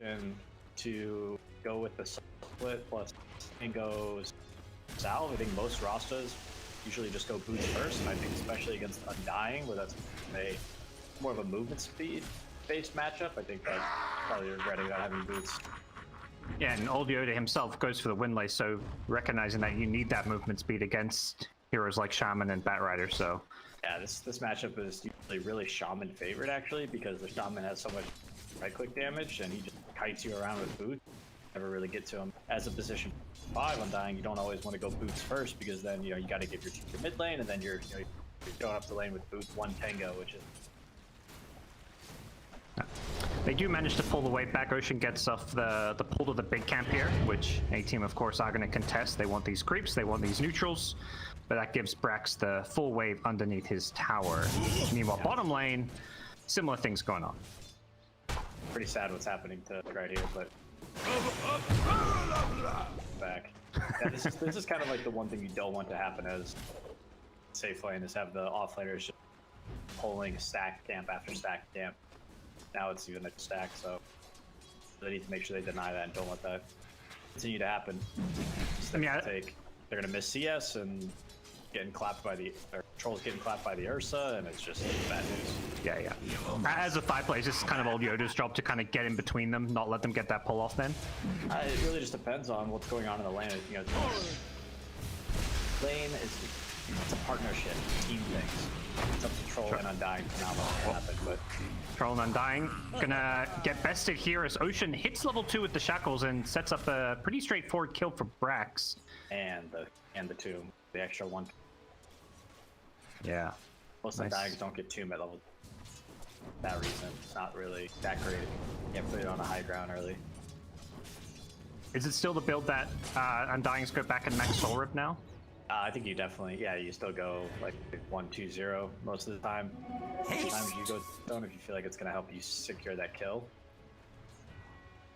and to go with the split plus and goes salve. I think most rosters usually just go boots first, and I think especially against Undying, where that's more of a movement speed based matchup, I think that's probably regretting not having boots. Yeah, and old Yoda himself goes for the Windlay, so recognizing that you need that movement speed against heroes like Shaman and Batrider, so... Yeah, this matchup is usually really Shaman favored, actually, because the Shaman has so much right-click damage, and he just kites you around with boots. Never really get to him. As a position 5 Undying, you don't always want to go boots first, because then, you got to give your team your mid lane, and then you're going up the lane with boots 1 Tango, which is... They do manage to pull the wave back. Ocean gets off the pull to the big camp here, which a team, of course, are going to contest. They want these creeps, they want these neutrals, but that gives Brax the full wave underneath his tower. Meanwhile, bottom lane, similar things going on. Pretty sad what's happening to right here, but back. Yeah, this is kind of like the one thing you don't want to happen as safe lane, is have the offlaners just pulling stack camp after stack camp. Now it's even a stack, so they need to make sure they deny that and don't let that continue to happen. They're gonna miss CS and getting clapped by their trolls getting clapped by the Ursa, and it's just bad news. Yeah. As a 5 player, it's kind of old Yoda's job to kind of get in between them, not let them get that pull off then. It really just depends on what's going on in the lane. Lane it's a partnership, team things. It's up to Troll and Undying to not let it happen, but Troll and Undying gonna get bested here as Ocean hits level 2 with the shackles and sets up a pretty straightforward kill for Brax. And the tomb, the extra 1. Yeah. Most Undyings don't get tomb at level. For that reason, it's not really that great. You can't put it on a high ground early. Is it still the build that Undyings go back and max Soul Rip now? I think you definitely, you still go like 1-2-0 most of the time. Sometimes you go stone if you feel like it's going to help you secure that kill.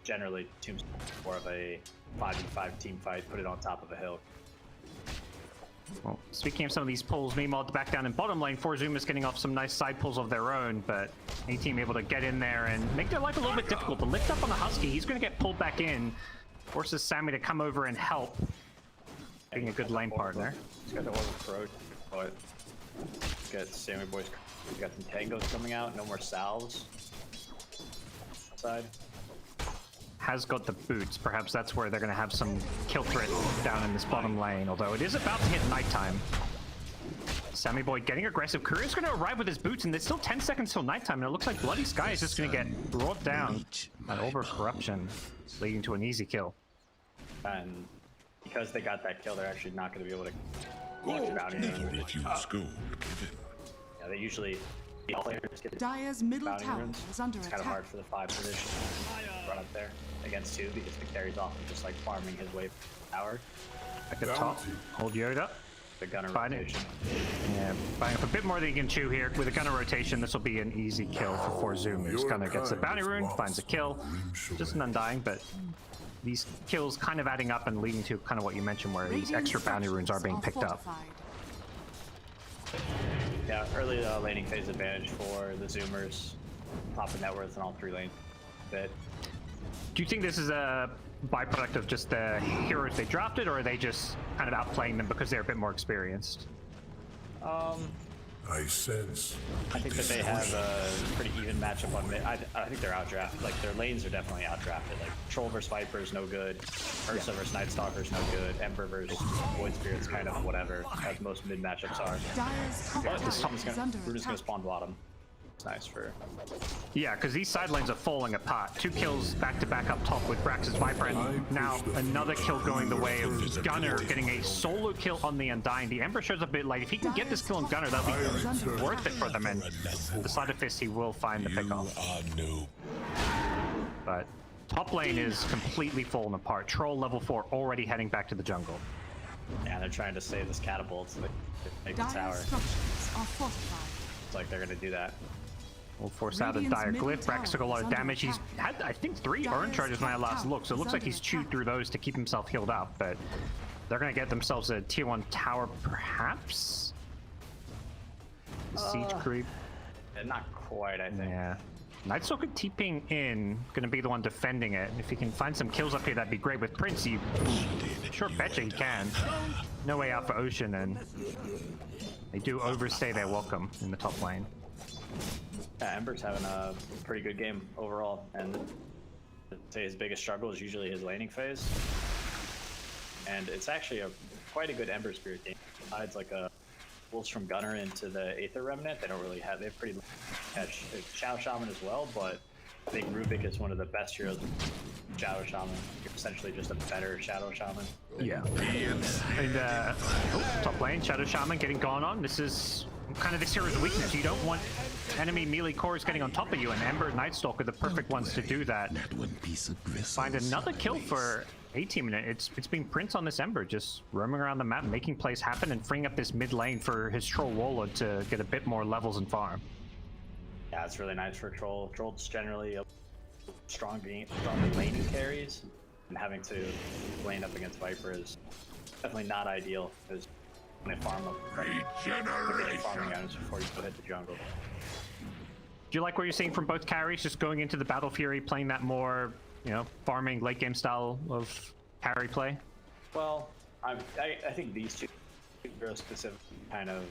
Generally, Tomb's more of a 5v5 team fight, put it on top of a hill. Well, speaking of some of these pulls, meanwhile, back down in bottom lane, 4Zoomers getting off some nice side pulls of their own, but a team able to get in there and make their life a little bit difficult. The lift up on the Husky, he's going to get pulled back in, forces Sammy to come over and help. Being a good lane partner. He's got the Orb of Corrosion, but he's got Sammyboy's. He's got some tangos coming out, no more salves. Outside. Has got the boots. Perhaps that's where they're going to have some kill threat down in this bottom lane, although it is about to hit nighttime. Sammyboy getting aggressive. Courier's going to arrive with his boots, and there's still 10 seconds till nighttime, and it looks like TheBloodySky is just going to get brought down by Orb of Corruption, leading to an easy kill. And because they got that kill, they're actually not going to be able to collect bounty runes. Yeah, they usually all players get Dire's middle tower runes. is under It's attack. kind of hard for the 5 position to run up there against 2 because the carry's often just like farming his way tower. At the top, hold Yoda. The Gunnar rotation. Yeah, buying up a bit more than he can chew here. With a Gunnar rotation, this will be an easy kill for 4Zoomers. Gunnar gets a bounty rune, finds a kill. Just an Undying, but these kills kind of adding up and leading to kind of what you mentioned, where these extra bounty runes are being picked up. Yeah, early laning phase advantage for the Zoomers. Popping net worth in all 3 lanes. Bit. Do you think this is a byproduct of just the heroes they drafted, or are they just kind of outplaying them because they're a bit more experienced? I sense. I think that they have a pretty even matchup on mid. I think they're outdrafted. Like, their lanes are definitely outdrafted. Like, Troll vs Viper is no good. Ursa vs Night Stalker is no good. Ember vs Void Spirit's kind of whatever, as most mid matchups are. But this Rune's gonna spawn bottom. It's nice for... Yeah, because these side lanes are falling apart. 2 kills back-to-back up top with Brax's Viper, and now another kill going the way of Gunnar getting a solo kill on the Undying. The Ember shows up a bit late. If he can get this kill on Gunnar, that'll be worth it for them, and the side of Fist he will find the pick-off. But top lane is completely fallen apart. Troll level 4 already heading back to the jungle. Yeah, they're trying to save this catapult so they make the tower. It's like they're gonna do that. We'll force out a dire glyph. Brax took a lot of damage. He's had, I think, 3 urn charges when I last looked, so it looks like he's chewed through those to keep himself healed up, but they're going to get themselves a tier 1 tower, perhaps? Siege creep? Not quite, I think. Yeah. Night Stalker TPing in, gonna be the one defending it. If he can find some kills up here, that'd be great. With Prince, you sure betcha he can. No way out for Ocean, and they do overstay their welcome in the top lane. Yeah, Ember's having a pretty good game overall, and I'd say his biggest struggle is usually his laning phase. And it's actually quite a good Ember Spirit game. Besides like a Wolves from Gunnar into the Aether Remnant, they don't really have, they have pretty catch Shadow Shaman as well, but I think Rubick is one of the best heroes of Shadow Shaman. You're essentially just a better Shadow Shaman. Yeah. And top lane, Shadow Shaman getting gone on. This is kind of this hero's weakness. You don't want enemy melee cores getting on top of you, and Ember and Night Stalker are the perfect ones to do that. Find another kill for A-Team, and it's been Prince on this Ember, just roaming around the map, making plays happen, and freeing up this mid lane for his Troll Warlord to get a bit more levels and farm. Yeah, it's really nice for Troll. Troll's generally stronger laning carries, and having to lane up against Viper is definitely not ideal, because when they farm up, farming items before you go hit the jungle. Do you like what you're seeing from both carries, just going into the Battle Fury, playing that more, you know, farming late game style of carry play? Well, I think these two are specific kind of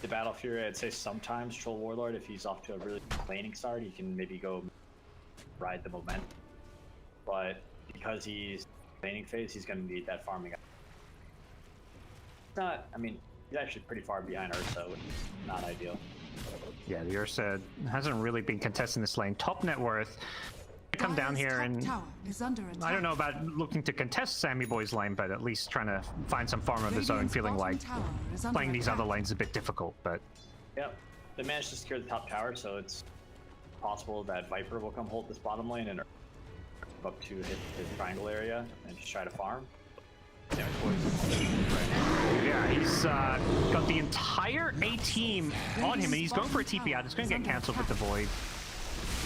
the Battle Fury. I'd say sometimes Troll Warlord, if he's off to a really laning start, he can maybe go ride the momentum. But because he's laning phase, he's going to need that farming. Not, I mean, he's actually pretty far behind Ursa, which is not ideal. Yeah, the Ursa hasn't really been contesting this lane. Top net worth. Come down here and I don't know about looking to contest Sammyboy's lane, but at least trying to find some farm of his own, feeling like playing these other lanes is a bit difficult, but... Yep, they managed to secure the top tower, so it's possible that Viper will come hold this bottom lane and up to hit the triangle area and just try to farm. Yeah, he's got the entire A-Team on him, and he's going for a TP out. It's going to get cancelled with the Void.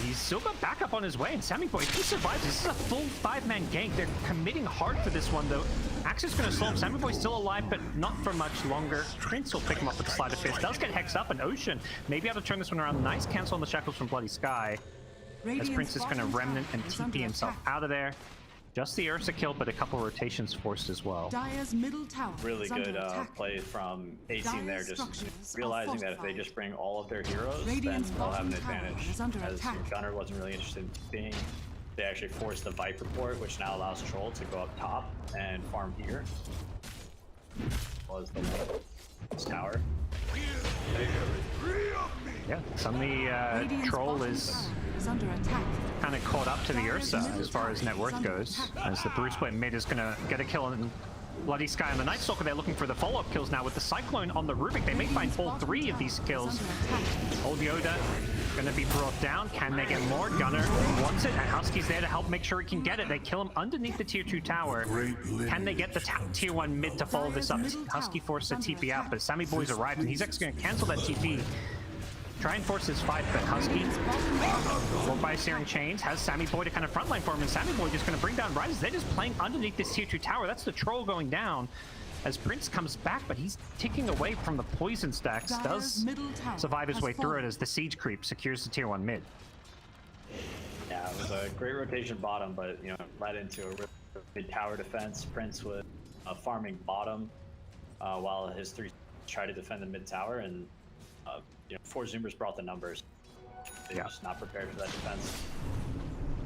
He's still got backup on his way, and Sammyboy, if he survives, this is a full 5-man gank. They're committing hard for this one, though. Axe is going to slow him. Sammyboy's still alive, but not for much longer. Prince will pick him up with the Sleight of Fist. Does get hexed up, and Ocean maybe able to turn this one around. Nice cancel on the shackles from TheBloodySky. As Prince is going to Remnant and TP himself out of there. Just the Ursa kill, but a couple rotations forced as well. Dire's middle tower really good play from A-Team there, just realizing that if they just bring all of their heroes, then they'll have an advantage. As Gunnar wasn't really interested in being, they actually forced the Viper port, which now allows Troll to go up top and farm here. Was the this tower. Yeah, suddenly Troll is kind of caught up to the Ursa as far as net worth goes, as the Bruce Split mid is going to get a kill on TheBloodySky and the Night Stalker. They're looking for the follow-up kills now with the Cyclone on the Rubick. They may find all 3 of these kills. Old Yoda going to be brought down. Can they get more? Gunnar wants it, and Husky's there to help make sure he can get it. They kill him underneath the tier 2 tower. Can they get the tier 1 mid to follow this up? Husky forced the TP out, but Sammyboy's arrived, and he's actually going to cancel that TP. Try and force his fight, but Husky, fought by Searing Chains, has Sammyboy to kind of frontline for him, and Sammyboy just going to bring down Riders. They're just playing underneath this tier 2 tower. That's the Troll going down as Prince comes back, but he's ticking away from the poison stacks. Does survive his way through it as the siege creep secures the tier 1 mid. Yeah, it was a great rotation bottom, but you know, led into a mid tower defense. Prince was farming bottom while his 3 tried to defend the mid tower, and you know, 4Zoomers brought the numbers. They're just not prepared for that defense.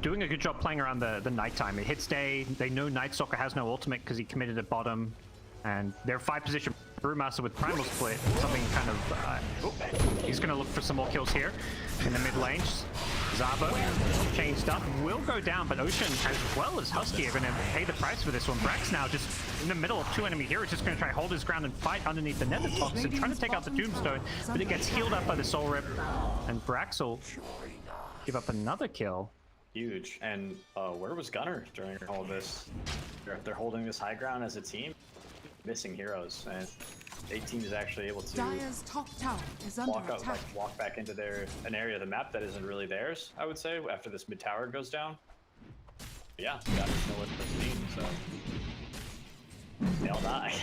Doing a good job playing around the nighttime. It hits day. They know Night Stalker has no ultimate because he committed at bottom, and their 5-position Brewmaster with Primal Split. Something kind of. He's going to look for some more kills here in the mid lane. Zabo, changed up, will go down, but Ocean as well as Husky are going to pay the price for this one. Brax now just in the middle of 2 enemy heroes, just going to try to hold his ground and fight underneath the Nether Toxin, trying to take out the Doomstone, but it gets healed up by the Soul Rip, and Brax will give up another kill. Huge. And where was Gunnar during all of this? They're holding this high ground as a team, missing heroes, and A-Team is actually able to top tower is under attack. Walk back into an area of the map that isn't really theirs, I would say, after this mid tower goes down. But yeah, Gunnar know what this means, so they'll die.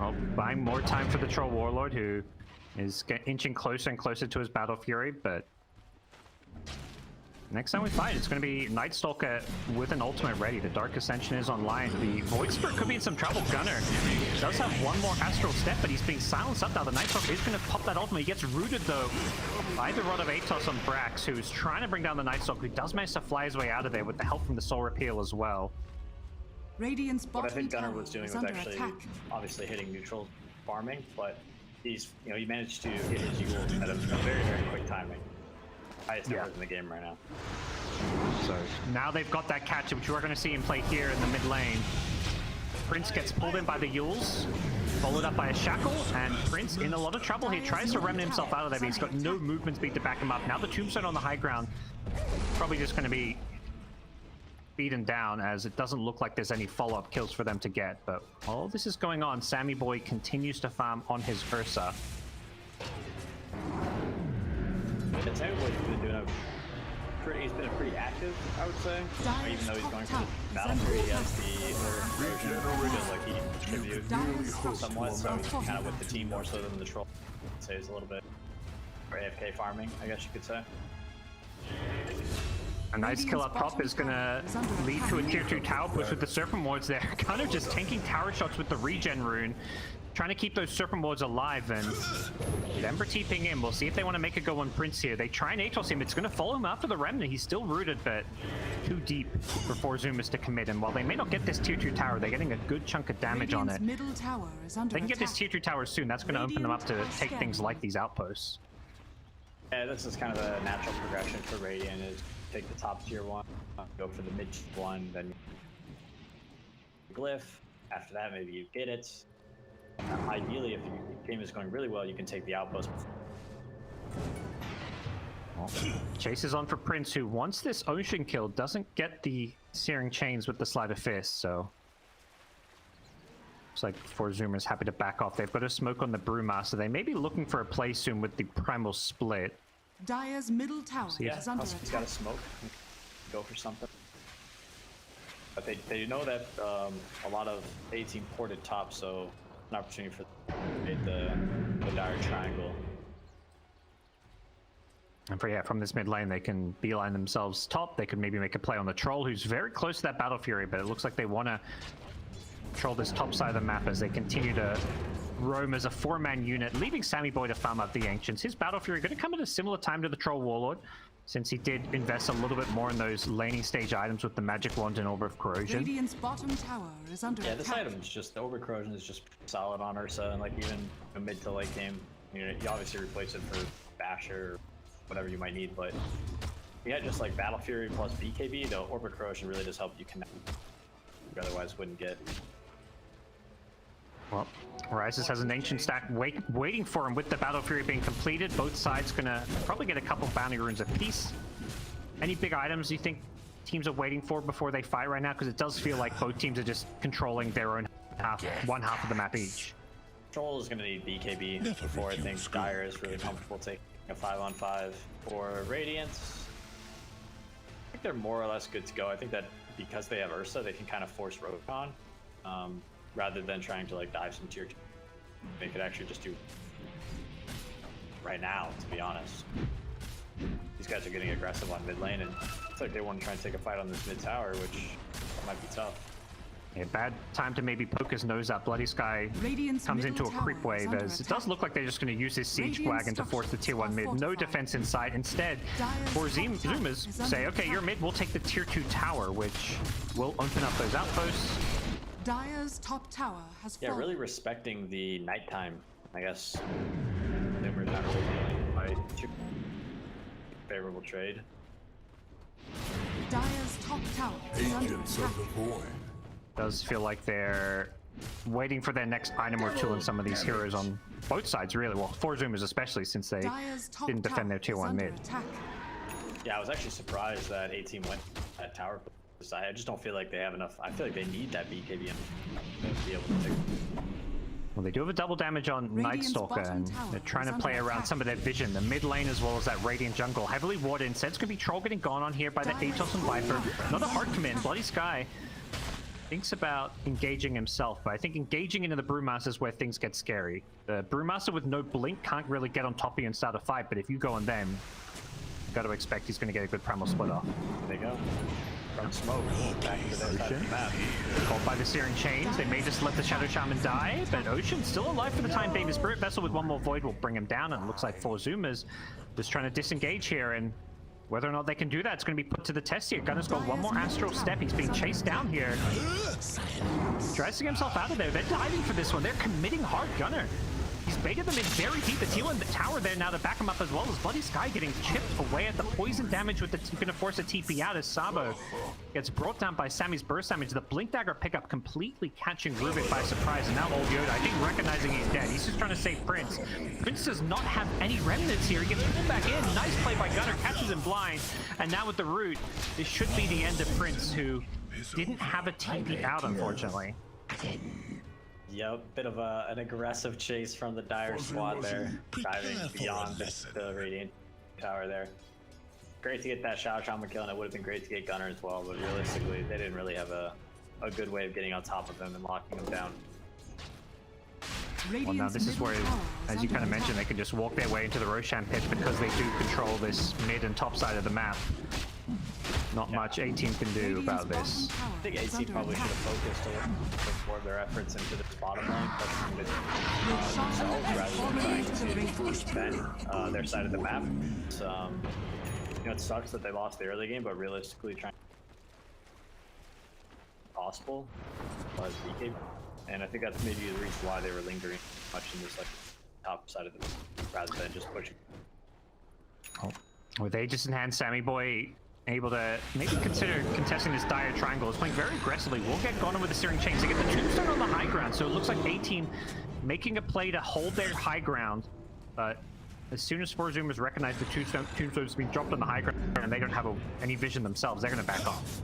Well, buying more time for the Troll Warlord, who is inching closer and closer to his Battle Fury, but Next time we fight, it's going to be Night Stalker with an ultimate ready. The Dark Ascension is online. The Void Spirit could be in some trouble. Gunnar does have one more Astral Step, but he's being silenced up now. The Night Stalker is going to pop that ultimate. He gets rooted, though, by the Rod of Atos on Brax, who's trying to bring down the Night Stalker, who does manage to fly his way out of there with the help from the Soul Repeal as well. Radiant's What I think bottom Gunnar tower was doing is was under actually attack. obviously hitting neutral farming, but he's, you know, he managed to hit his Yule at a very, very quick timing. Highest numbers in the game right now. So now they've got that catch, which we're going to see him play here in the mid lane. Prince gets pulled in by the Yules, followed up by a Shackle, and Prince in a lot of trouble. He tries to remnant himself out of there, but he's got no movement speed to back him up. Now the Tombstone on the high ground, probably just going to be beaten down, as it doesn't look like there's any follow-up kills for them to get. But all this is going on, Sammyboy continues to farm on his Ursa. The Sammyboy's been doing he's been pretty active, I would say. Even though he's going for the battlefield, he has the because like he contributes somewhat, so he's kind of with the team more so than the troll. Saves a little bit for AFK farming, I guess you could say. A nice kill up top is going to lead to a tier 2 tower push with the Serpent Wards there. Kind of just tanking tower shots with the regen rune, trying to keep those Serpent Wards alive, and Ember TPing in. We'll see if they want to make a go on Prince here. They try and Atos him. It's going to follow him after the Remnant. He's still rooted, but too deep for 4Zoomers to commit. And while they may not get this tier 2 tower, they're getting a good chunk of damage on it. Middle tower is under They can get this tier 2 tower soon. That's going to open them up to take things like these outposts. Yeah, this is kind of a natural progression for Radiant, is take the top tier 1, go for the mid 1, then Glyph. After that, maybe you get it. Ideally, if your game is going really well, you can take the outpost. Well, Chase is on for Prince, who wants this Ocean kill, doesn't get the Searing Chains with the Sleight of Fist, so looks like 4Zoomers happy to back off. They've got a smoke on the Brewmaster. They may be looking for a play soon with the Primal Split. Dire's middle tower is under Husky's got a attack. smoke. Go for something. But they know that a lot of A team ported top, so an opportunity for the dire triangle. And from this mid lane, they can beeline themselves top. They could maybe make a play on the Troll, who's very close to that Battle Fury, but it looks like they want to control this top side of the map as they continue to roam as a 4-man unit, leaving Sammyboy to farm up the Ancients. His Battle Fury going to come at a similar time to the Troll Warlord, since he did invest a little bit more in those laning stage items with the Magic Wand and Orb of Corrosion. Radiant's bottom tower is under attack. This item is just, the Orb of Corrosion is just solid on Ursa, and like even a mid to late game, you obviously replace it for Basher or whatever you might need, but you had just like Battle Fury plus BKB, the Orb of Corrosion really does help you connect. You otherwise wouldn't get. Well, Rises has an Ancient stack waiting for him with the Battle Fury being completed. Both sides gonna probably get a couple bounty runes apiece. Any big items you think teams are waiting for before they fight right now? Because it does feel like both teams are just controlling their own one half of the map each. Troll is going to need BKB before I think Dire is really comfortable taking a 5-on-5 for Radiance. I think they're more or less good to go. I think that because they have Ursa, they can kind of force Rokon rather than trying to like dive some tier 2. They could actually just do right now, to be honest. These guys are getting aggressive on mid lane, and it's like they want to try and take a fight on this mid tower, which might be tough. A bad time to maybe poke his nose out. BloodySky comes into a creep wave, as it does look like they're just going to use his siege wagon to force the tier 1 mid. No defense in sight. Instead, 4Zoomers say, okay, you're mid, we'll take the tier 2 tower, which will open up those outposts. Dire's top tower has fallen. Yeah, really respecting the nighttime, I guess. They were not really dealing by too favorable trade. Dire's top tower is under attack. Does feel like they're waiting for their next item or two on some of these heroes on both sides, really. Well, 4Zoomers especially, since they didn't defend their tier 1 mid. Yeah, I was actually surprised that A-Team went at tower. I just don't feel like they have enough. I feel like they need that BKB to be able to take. Well, they do have a double damage on Night Stalker, and they're trying to play around some of their vision. The mid lane as well as that Radiant jungle. Heavily warded. Instead, it's going to be Troll getting gone on here by the Atos and Viper. Another hard commit. BloodySky thinks about engaging himself, but I think engaging into the Brewmaster is where things get scary. The Brewmaster with no blink can't really get on top of you and start a fight, but if you go on them, got to expect he's going to get a good primal split off. There you go. From smoke back into their side of the map. Caught by the Searing Chains. They may just let the Shadow Shaman die, but Ocean's still alive for the time being. The Spirit Vessel with one more Void will bring him down, and it looks like 4Zoomers just trying to disengage here, and whether or not they can do that, it's going to be put to the test here. Gunner's got one more Astral Step. He's being chased down here. Dressing himself out of there. They're diving for this one. They're committing hard. Gunnar. He's baited them in very deep. It's healing the tower there now to back him up as well as TheBloodySky getting chipped away at the poison damage with the going to force a TP out as Sabo gets brought down by Sammy's burst damage. The Blink Dagger pickup completely catching Rubick by surprise, and now old Yoda, I think, recognizing he's dead. He's just trying to save Prince. Prince does not have any remnants here. He gets pulled back in. Nice play by Gunnar, catches him blind, and now with the root, this should be the end of Prince, who didn't have a TP out, unfortunately. Yep, bit of an aggressive chase from the Dire squad there, diving beyond the Radiant Tower there. Great to get that Shadow Shaman kill, and it would have been great to get Gunnar as well, but realistically, they didn't really have a good way of getting on top of him and locking him down. Well, now this is where, as you kind of mentioned, they can just walk their way into the Roshan pit because they do control this mid and top side of the map. Not much A-Team can do about this. I think A-Team probably should have focused a little bit more of their efforts into the bottom lane, pushing with themselves rather than trying to defend their side of the map. It's, you know, it sucks that they lost the early game, but realistically trying possible was BK. And I think that's maybe the reason why they were lingering much in this like top side of the map rather than just pushing. Oh. With Aegis in hand, Sammyboy able to maybe consider contesting this dire triangle. Is playing very aggressively. We'll get Gunnar with the Searing Chains to get the Tombstone on the high ground, so it looks like A-Team making a play to hold their high ground, but as soon as 4Zoomers recognize the Tombstone's being dropped on the high ground and they don't have any vision themselves, they're going to back off.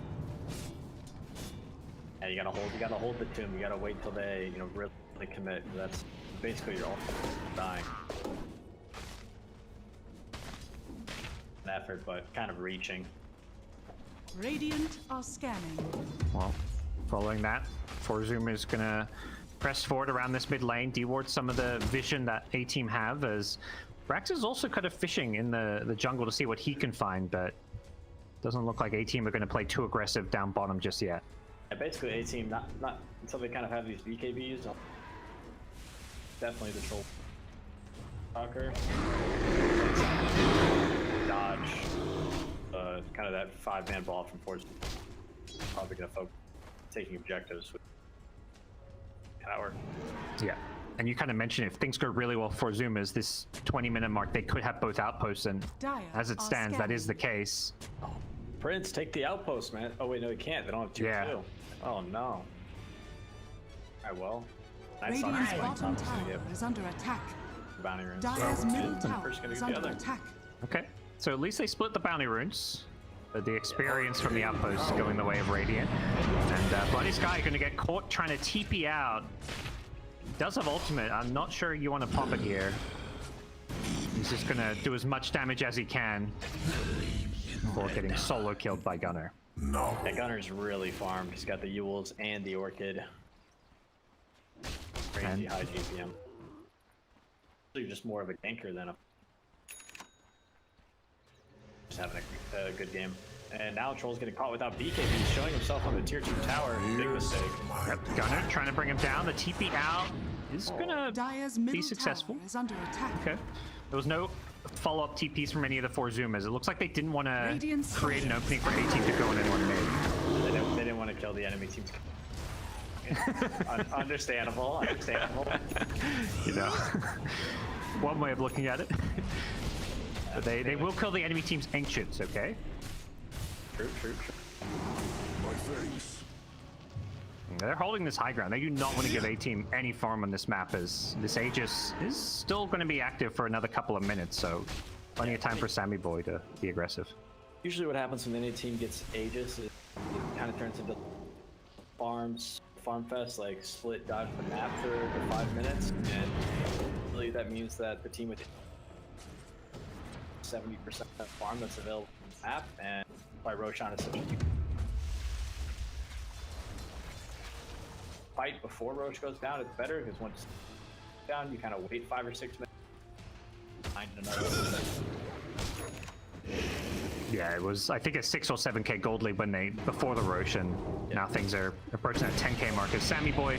Yeah, you gotta hold the tomb. You gotta wait till they, you know, really commit. That's basically your dying. An effort, but kind of reaching. Radiant are scanning. Well, following that, 4Zoomers is gonna press forward around this mid lane, deward some of the vision that A-Team have, as Brax is also kind of fishing in the jungle to see what he can find, but doesn't look like A-Team are gonna play too aggressive down bottom just yet. Yeah, basically A-Team, not until they kind of have these BKBs. Definitely the troll. Stalker. Dodge. Kind of that 5-man ball from Force. Probably gonna focus taking objectives with power. Yeah. And you kind of mentioned if things go really well for Zoomers, this 20-minute mark, they could have both outposts, and as it stands, that is the case. Oh, Prince, take the outpost, man. Oh wait, no, he can't. They don't have 2-2. Yeah. Oh no. Alright, well. Radiant's bottom tower is under attack. Bounty runes. Dire's middle tower is under attack. Okay, so at least they split the bounty runes. The experience from the outpost going the way of Radiant. And TheBloodySky going to get caught trying to TP out. He does have ultimate. I'm not sure you want to pop it here. He's just going to do as much damage as he can before getting solo killed by Gunnar. No. Yeah, Gunnar's really farmed. He's got the Yules and the Orchid. Crazy high GPM. Really just more of a ganker than a... Just having a good game. And now Troll's getting caught without BKB. He's showing himself on the tier 2 tower. Big mistake. Yep, Gunnar trying to bring him down. The TP out is gonna be successful. Is under attack. Okay. There was no follow-up TPs from any of the 4Zoomers. It looks like they didn't want to create an opening for A-Team to go in anyone mid. They didn't want to kill the enemy team's... Understandable. You know, one way of looking at it. But they will kill the enemy team's ancients, okay? True. My face. They're holding this high ground. They do not want to give A-Team any farm on this map, as this Aegis is still going to be active for another couple of minutes, so plenty of time for Sammyboy to be aggressive. Usually what happens when any team gets Aegis is it kind of turns into farm fest, like split dive the map for 5 minutes, and really that means that the team with 70% of farm that's available on the map, and by Roshan is such a huge fight before Rosh goes down. It's better because once it's down, you kind of wait 5 or 6 minutes, find another. Yeah, it was, I think, a 6 or 7k gold lead before the Roshan. Now things are approaching that 10k mark as Sammyboy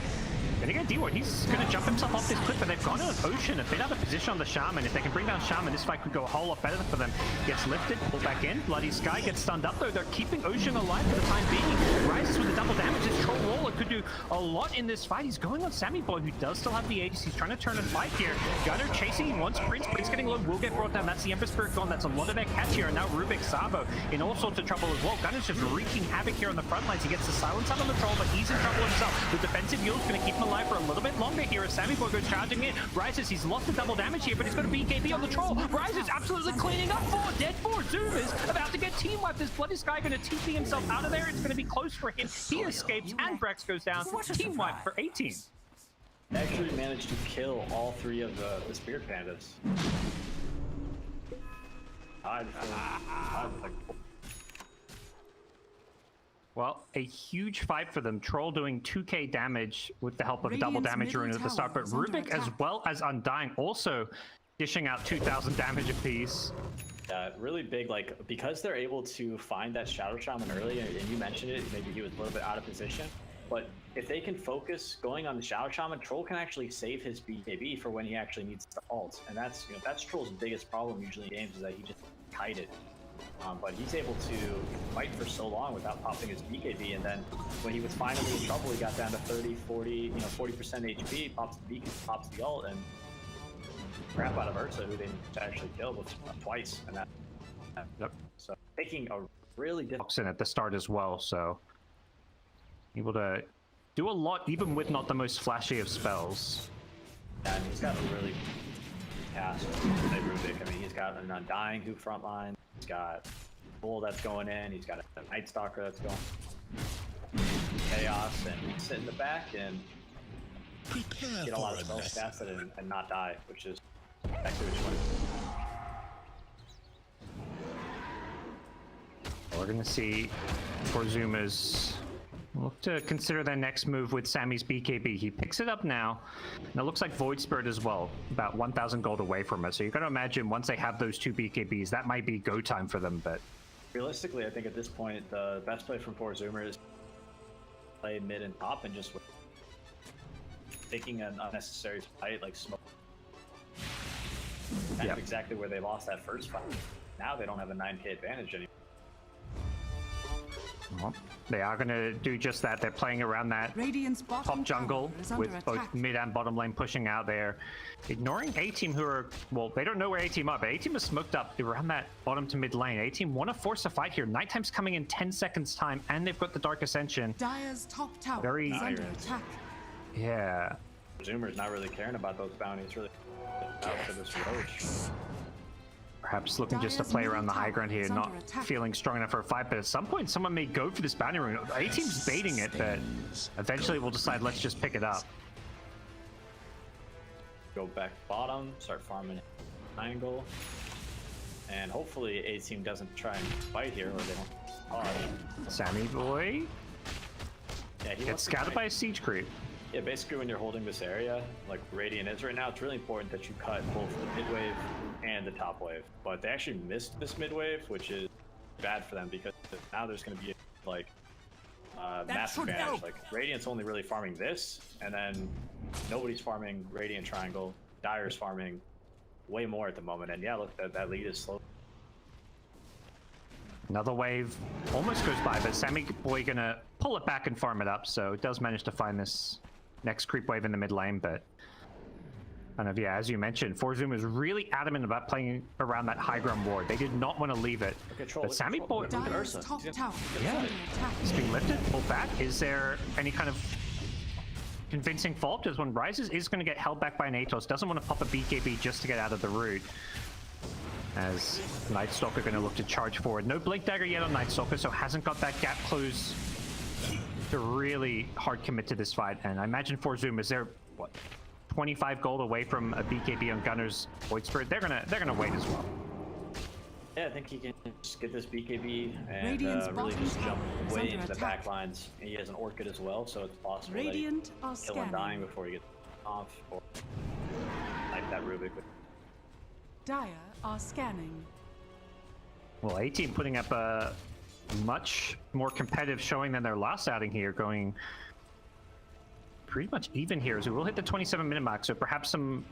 gonna get D-Ward. He's gonna jump himself off this cliff, but they've gone to an Ocean, a bit out of position on the Shaman. If they can bring down Shaman, this fight could go a whole lot better for them. Gets lifted, pulled back in. BloodySky gets stunned up though. They're keeping Ocean alive for the time being. Rises with the double damage. This Troll Warlord could do a lot in this fight. He's going on Sammyboy, who does still have the Aegis. He's trying to turn and fight here. Gunnar chasing him once. Prince getting low, will get brought down. That's the Ember Spirit gone. That's a lot of their catch here. And now Rubick, Sabo in all sorts of trouble as well. Gunnar's just wreaking havoc here on the front lines. He gets the silence out on the Troll, but he's in trouble himself. The defensive Yule's going to keep him alive for a little bit longer here as Sammyboy goes charging in. Rises, he's lost the double damage here, but he's got a BKB on the Troll. Rises absolutely cleaning up. 4Zoomers about to get team wiped. This BloodySky going to TP himself out of there. It's going to be close for him. He escapes, and Brax goes down. Team wipe for 18. Actually managed to kill all 3 of the Spirit Pandas. Well, a huge fight for them. Troll doing 2k damage with the help of a double damage rune at the start, but Rubick as well as Undying also dishing out 2,000 damage apiece. Really big, like, because they're able to find that Shadow Shaman early, and you mentioned it, maybe he was a little bit out of position, but if they can focus going on the Shadow Shaman, Troll can actually save his BKB for when he actually needs to ult, and that's, you know, that's Troll's biggest problem usually in games, is that he just kite it. But he's able to fight for so long without popping his BKB, and then when he was finally in trouble, he got down to 30, 40, you know, 40% HP, pops the beacon, pops the ult, and crap out of Ursa, who they actually killed twice. And that, yep. So taking a really difficult in at the start as well, so able to do a lot, even with not the most flashy of spells. And he's got a really cast Rubick. I mean, he's got an Undying who frontline. He's got Bull that's going in. He's got a Night Stalker that's going. Chaos, and sit in the back and get a lot of spells casted and not die, which is exactly what you want. We're gonna see 4Zoomers look to consider their next move with Sammy's BKB. He picks it up now, and it looks like Void Spirit as well, about 1,000 gold away from us. So you're gonna imagine once they have those 2 BKBs, that might be go time for them. But realistically, I think at this point, the best play from 4Zoomers is play mid and top and just taking an unnecessary fight like smoke. That's exactly where they lost that first fight. Now they don't have a 9k advantage anymore. Well, they are going to do just that. They're playing around that top jungle with both mid and bottom lane pushing out there, ignoring A-Team, who are, well, they don't know where A-Team are, but A-Team is smoked up around that bottom to mid lane. A-Team want to force a fight here. Nighttime's coming in 10 seconds time, and they've got the Dark Ascension. Dire's top tower Very is under attack. Yeah. Zoomers not really caring about those bounties, really out for this Roach. Perhaps looking just to play around the high ground here, not feeling strong enough for a fight, but at some point someone may go for this bounty rune. A-Team's baiting it, but eventually we'll decide, let's just pick it up. Go back bottom, start farming triangle, and hopefully A-Team doesn't try and fight here, or they don't pause. Sammyboy gets scouted by a siege creep. Yeah, basically when you're holding this area, like Radiant is right now, it's really important that you cut both the mid wave and the top wave. But they actually missed this mid wave, which is bad for them because now there's going to be like massive advantage. Like Radiant's only really farming this, and then nobody's farming Radiant Triangle. Dire's farming way more at the moment, and yeah, look, that lead is slow. Another wave almost goes by, but Sammyboy gonna pull it back and farm it up, so it does manage to find this next creep wave in the mid lane, but kind of, yeah, as you mentioned, 4Zoomers really adamant about playing around that high ground ward. They did not want to leave it. Okay, but Sammyboy, he's being lifted, pulled back. Is there any kind of convincing fault as one rises? Is going to get held back by an Atos. Doesn't want to pop a BKB just to get out of the route. As Night Stalker going to look to charge forward. No Blink Dagger yet on Night Stalker, so hasn't got that gap close to really hard commit to this fight. And I imagine 4Zoomers, they're what, 25 gold away from a BKB on Gunnar's Void Spirit. They're gonna wait as well. Yeah, I think he can just get this BKB and really just jump way into the back lines. He has an Orchid as well, so it's possible that he kill Undying before he gets off, or like that Rubick. Dire are scanning. Well, A-Team putting up a much more competitive showing than their last outing here, going pretty much even here as we will hit the 27-minute mark, so perhaps some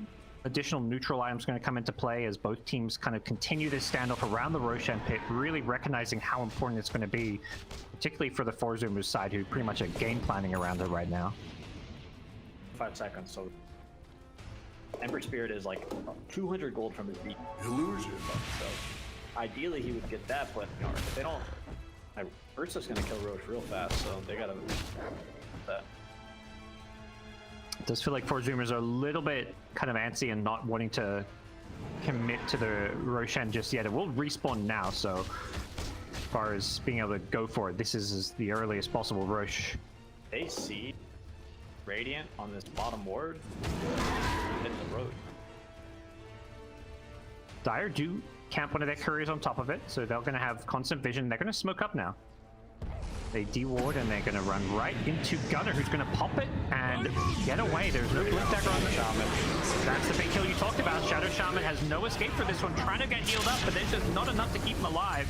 additional neutral items going to come into play as both teams kind of continue this standoff around the Roshan pit, really recognizing how important it's going to be, particularly for the 4Zoomers side, who pretty much are game planning around it right now. 5 seconds, so Ember Spirit is like 200 gold from his beat. Illusion. So ideally he would get that, but you know, if they don't, Ursa's gonna kill Roche real fast, so they gotta that. It does feel like 4Zoomers are a little bit kind of antsy and not wanting to commit to the Roshan just yet. It will respawn now, so as far as being able to go for it, this is the earliest possible Roche. They see Radiant on this bottom ward, hit the road. Dire do camp one of their couriers on top of it, so they're going to have constant vision. They're going to smoke up now. They de-ward and they're going to run right into Gunnar, who's going to pop it and get away. There's no blink dagger on the Shaman. That's the big kill you talked about. Shadow Shaman has no escape for this one, trying to get healed up, but there's just not enough to keep him alive.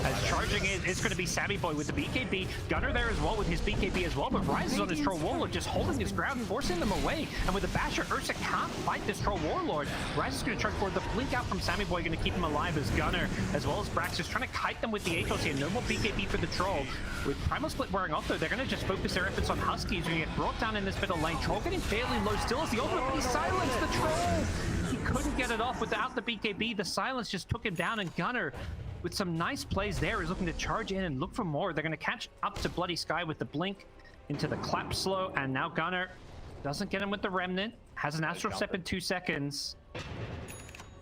As charging it, it's going to be Sammyboy with the BKB. Gunnar there as well with his BKB as well, but rises on his Troll Warlord, just holding his ground, forcing them away. And with the Basher, Ursa can't fight this Troll Warlord. Rise is going to charge forward. The blink out from Sammyboy going to keep him alive as Gunnar, as well as Brax, just trying to kite them with the Atos here. No more BKB for the Troll. With Primal Split wearing off though, they're going to just focus their efforts on Husky, who's going to get brought down in this middle lane. Troll getting fairly low still as the ultimate, but he silenced the Troll! He couldn't get it off without the BKB. The silence just took him down, and Gunnar, with some nice plays there, is looking to charge in and look for more. They're going to catch up to BloodySky with the blink into the clap slow, and now Gunnar doesn't get him with the Remnant. Has an Astral Step in 2 seconds.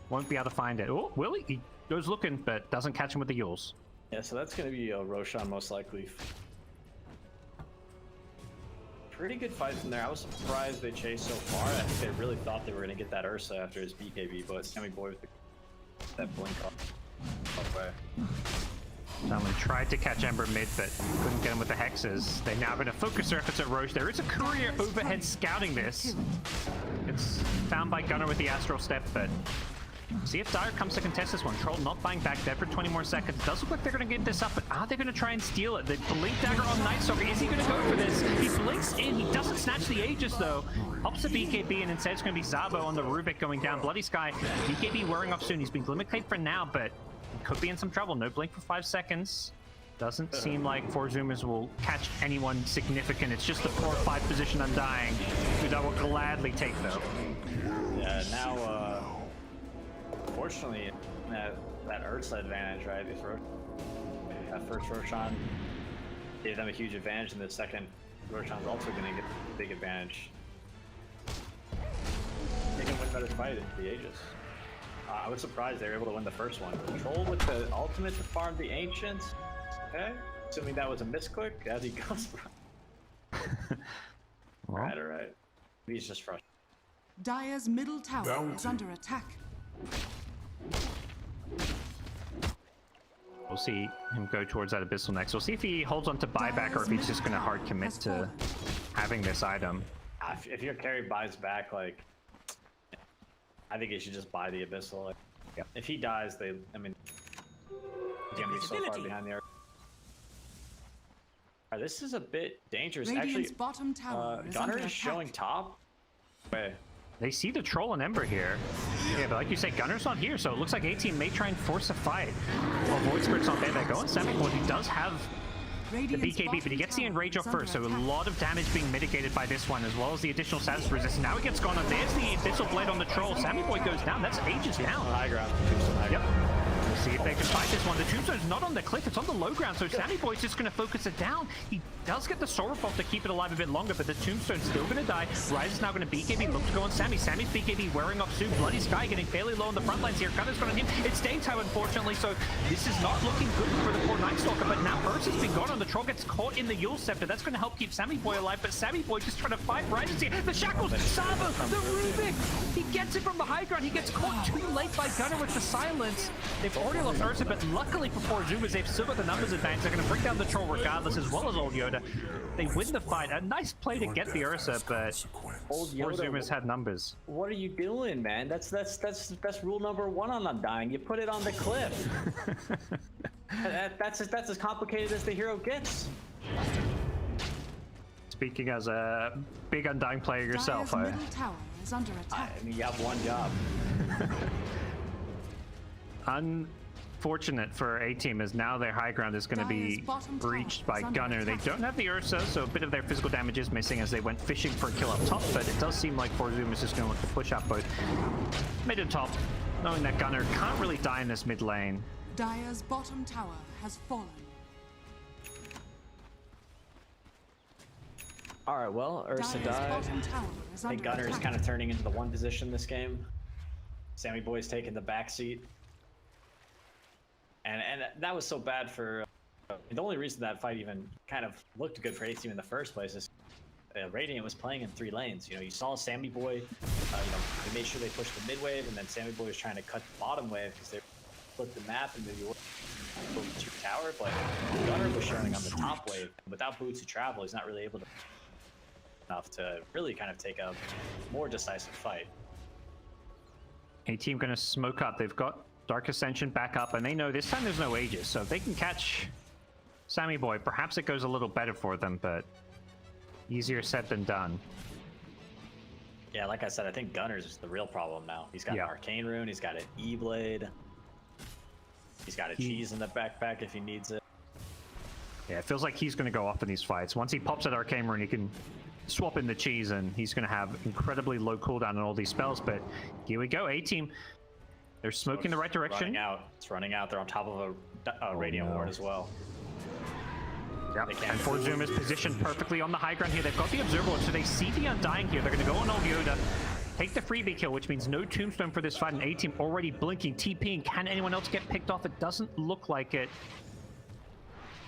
Won't be able to find it. Oh, will he? He goes looking, but doesn't catch him with the Yules. Yeah, so that's going to be Roshan most likely. Pretty good fight from there. I was surprised they chased so far. I think they really thought they were going to get that Ursa after his BKB, but Sammyboy with that blink off way. Shaman tried to catch Ember mid, but couldn't get him with the hexes. They're now going to focus their efforts at Roche. There is a courier overhead scouting this. It's found by Gunnar with the Astral Step, but see if Dire comes to contest this one. Troll not buying back dead for 20 more seconds. Does look like they're going to give this up, but are they going to try and steal it? The blink dagger on Night Stalker. Is he going to go for this? He blinks in. He doesn't snatch the Aegis though. Pops the BKB, and instead it's going to be Zabo on the Rubick going down. BloodySky. BKB wearing off soon. He's been Glimmer Clade for now, but could be in some trouble. No blink for 5 seconds. Doesn't seem like 4Zoomers will catch anyone significant. It's just the 4 or 5 position Undying, who I will gladly take though. Yeah, now fortunately, that Ursa advantage, right? That first Roshan gave them a huge advantage, and the second Roshan's also going to get a big advantage. They can win better fight at the Aegis. I was surprised they were able to win the first one. Control with the ultimate to farm the Ancients. Okay, assuming that was a misclick as he goes. Alright, alright. He's just frustrated. Dire's middle tower is under attack. We'll see him go towards that Abyssal next. We'll see if he holds on to buyback or if he's just going to hard commit to having this item. If your carry buys back, like, I think he should just buy the Abyssal. Like, yep. If he dies, he's gonna be so far behind the arc. This is a bit dangerous. Radiant's Actually, bottom tower is Gunnar under is showing attack. top. Wait. They see the Troll and Ember here. Yeah, but like you say, Gunnar's not here, so it looks like A-Team may try and force a fight. Well, Void Spirit's not there. They're going Sammyboy. He does have the BKB, but he gets the Enrage off first, so a lot of damage being mitigated by this one, as well as the additional status resist. Now he gets gone, and there's the Abyssal Blade on the Troll. Sammyboy goes down. That's Aegis down. High ground. Yep. We'll see if they can fight this one. The Tombstone's not on the cliff, it's on the low ground, so Sammyboy's just going to focus it down. He does get the Soul Revolt to keep it alive a bit longer, but the Tombstone's still going to die. Rise is now going to BKB, look to go on Sammy. Sammy's BKB wearing off soon. BloodySky getting fairly low on the front lines here. Gunner's got on him. It's daytime, unfortunately, so this is not looking good for the poor Night Stalker, but now Ursa's been gone on the Troll, gets caught in the Yule Scepter. That's going to help keep Sammyboy alive, but Sammyboy just trying to fight Rise here. The Shackles, Sabo, the Rubick! He gets it from the high ground. He gets caught too late by Gunnar with the silence. They've already already lost Ursa, but luckily for 4Zoomers, they've still got the numbers advantage. They're going to bring down the troll regardless, as well as old Yoda. They win the fight. A nice play to get the Ursa, but Old Yoda, 4Zoomers had numbers. What are you doing, man? That's rule number 1 on Undying. You put it on the cliff. That's as complicated as the hero gets. Speaking as a big Undying player yourself, Dire's middle tower is under attack. I mean, you have one job. Unfortunate for A-Team is now their high ground is going to be breached by Gunnar. They don't have the Ursa, so a bit of their physical damage is missing as they went fishing for a kill up top, but it does seem like 4Zoomers is just going to look to push up both mid and top, knowing that Gunnar can't really die in this mid lane. Dire's bottom tower has fallen. All right, well, Ursa Dire's died. bottom tower is I think under Gunnar is attack. kind of turning into the one position this game. Sammyboy's taking the back seat. And that was so bad for... the only reason that fight even kind of looked good for A-Team in the first place is Radiant was playing in 3 lanes. You know, you saw Sammyboy, they made sure they pushed the mid wave, and then Sammyboy was trying to cut the bottom wave because they flipped the map and maybe over to tower, but Gunnar was showing on the top wave. And without boots to travel, he's not really able to enough to really kind of take a more decisive fight. A-Team going to smoke up. They've got Dark Ascension back up, and they know this time there's no Aegis, so if they can catch Sammyboy, perhaps it goes a little better for them, but easier said than done. Yeah, like I said, I think Gunnar's the real problem now. He's got an Arcane Rune, he's got an E-Blade, he's got a cheese in the backpack if he needs it. Yeah, it feels like he's going to go off in these fights. Once he pops that Arcane Rune, he can swap in the cheese, and he's going to have incredibly low cooldown on all these spells, but here we go, A-Team. They're smoking the right direction. It's running out. They're on top of a Radiant Ward as well. Yep, and 4Zoomers positioned perfectly on the high ground here. They've got the Observer, so they see the Undying here. They're going to go on old Yoda, take the freebie kill, which means no Tombstone for this fight, and A-Team already blinking, TPing. Can anyone else get picked off? It doesn't look like it.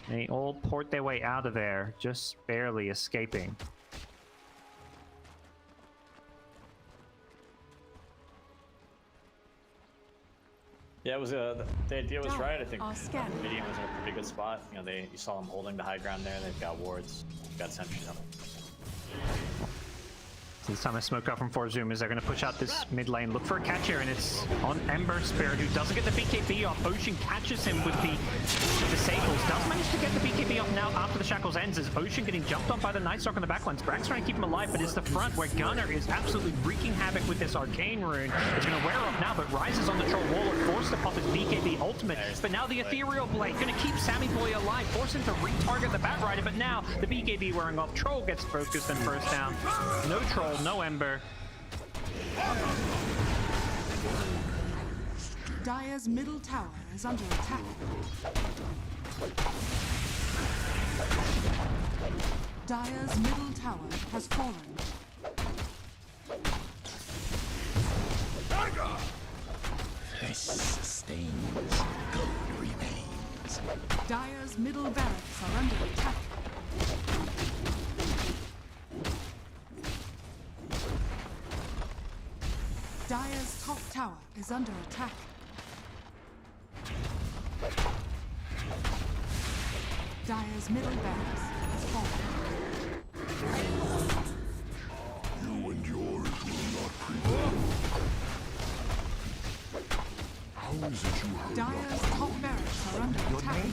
They all port their way out of there, just barely escaping. Yeah, it was the idea was right. I think scanning. Radiant was in a pretty good spot. You know, you saw them holding the high ground there. They've got wards, got sentries on them. So this time I smoke up from 4Zoomers. They're going to push out this mid lane. Look for a catch here, and it's on Ember Spirit, who doesn't get the BKB off. Ocean catches him with the disables. Does manage to get the BKB off now after the shackles ends, as Ocean getting jumped on by the Night Stalker on the backlines. Brax trying to keep him alive, but it's the front where Gunnar is absolutely wreaking havoc with this Arcane Rune. It's going to wear off now, but rises on the troll. Warlord forced to pop his BKB ultimate, but now the Ethereal Blade going to keep Sammyboy alive, force him to retarget the Batrider, but now the BKB wearing off. Troll gets focused and first down. No Troll, no Ember. Dire's middle tower is under attack. Dire's middle tower has fallen. This sustains, gold remains. Dire's middle barracks are under attack. Dire's top tower is under attack. Dire's middle barracks has fallen. You and yours will not prevail. How is it you heard Dire's top barracks are under attack.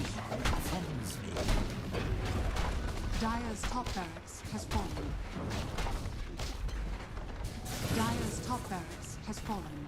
Dire's top barracks has fallen. Dire's top barracks has fallen.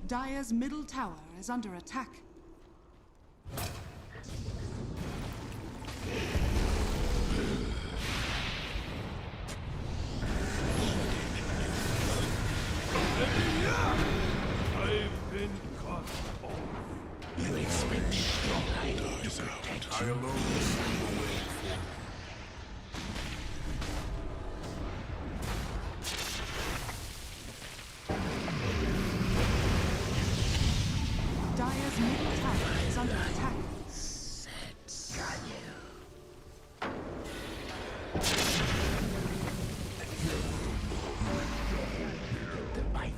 Dire's middle tower is under attack. I've been caught. You expect strong light to protect I you? alone will see the way forward. Dire's middle tower is under attack.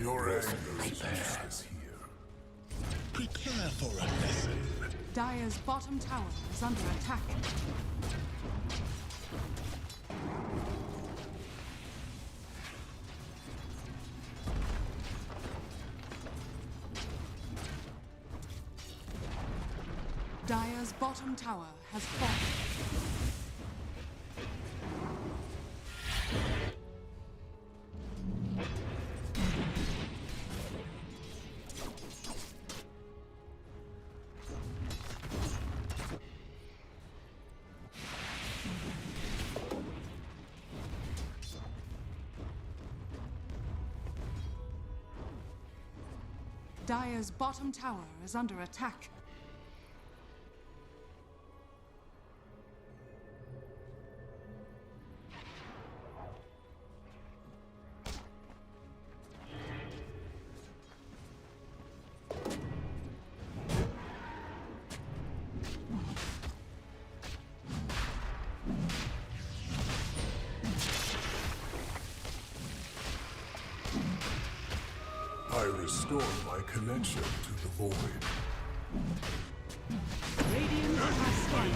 Your anger is here. Prepare for a lesson. Dire's bottom tower is under attack. Dire's bottom tower has fallen. Dire's bottom tower is under attack. I restore my connection to the void. Radiant has slain.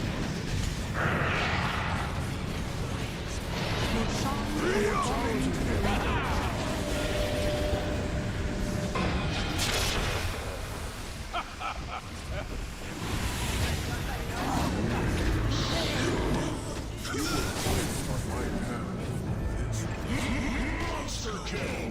Your Shaman has fallen to the ground. Monster kill.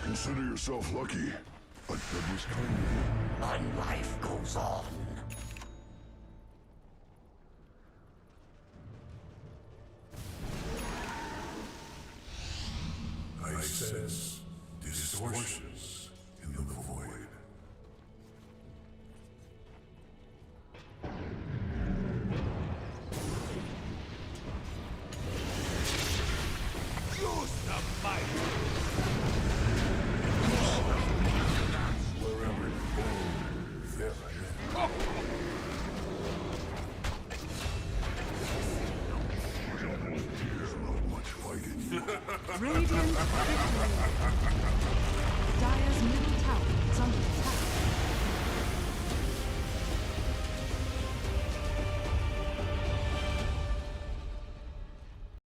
Consider yourself lucky. But that was kind of you. My life goes on. I sense distortions in the void. Use the fight. Wherever you go, there I am. There's not much fighting. Radiant victory.